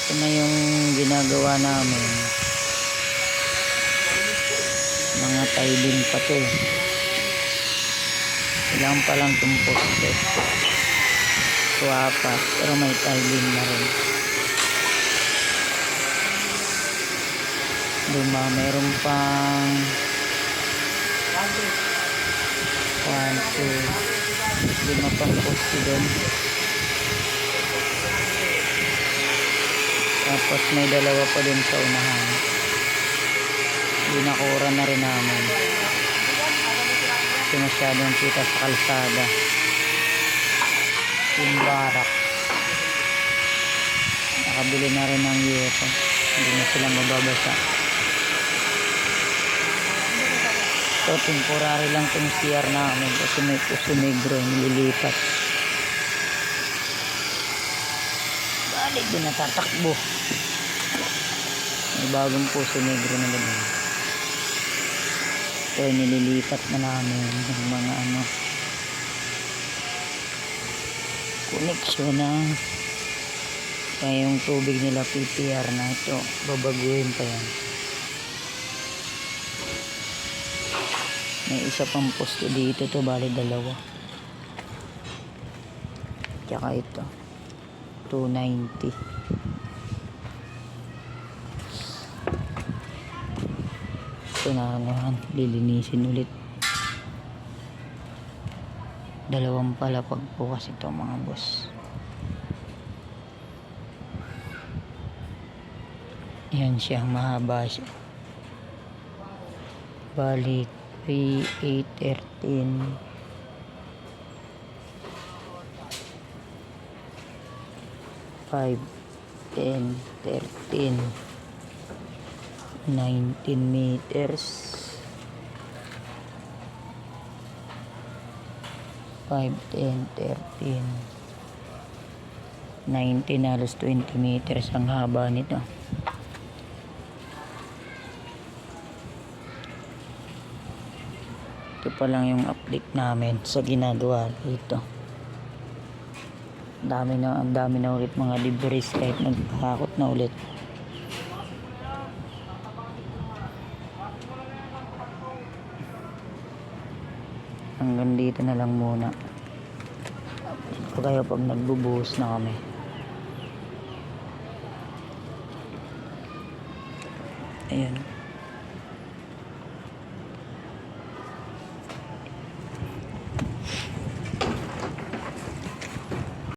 Ito na yung ginagawa namin. Mga tiling pa to eh. Ilang pa lang itong poste. Apat, pero may tiling na rin. Lima, meron pang 1, 2, 5 pang poste doon. Tapos may dalawa pa din sa unahan. Binakura na rin namin. Kasi masyadong kita sa kalsada. Yung barak. Nakabili na rin ng yeso. Hindi na sila mababasa. So, temporary lang itong CR namin kasi may puso negro yung nililipat. Balik din natatakbo. May bagong puso negro na lang. So, nililipat na namin yung mga connection na kaya yung tubig nila PPR na ito. Babaguhin pa yan. May isa pang poste dito to, bali dalawa. Tsaka ito 290. Ito na lilinisin ulit. Dalawang palapag po kasi ito mga boss. Yan siya, mahaba siya. Bali 3, 8, 13 5, 10, 13 19 meters 5, 10, 13 19, halos 20 meters ang haba nito. Ito pa lang yung update namin sa ginagawa dito. Ang dami na ulit mga debris kahit nagpahakot na ulit. Hanggang dito na lang muna. Kaya pag nagbubuhos na kami. Ayan.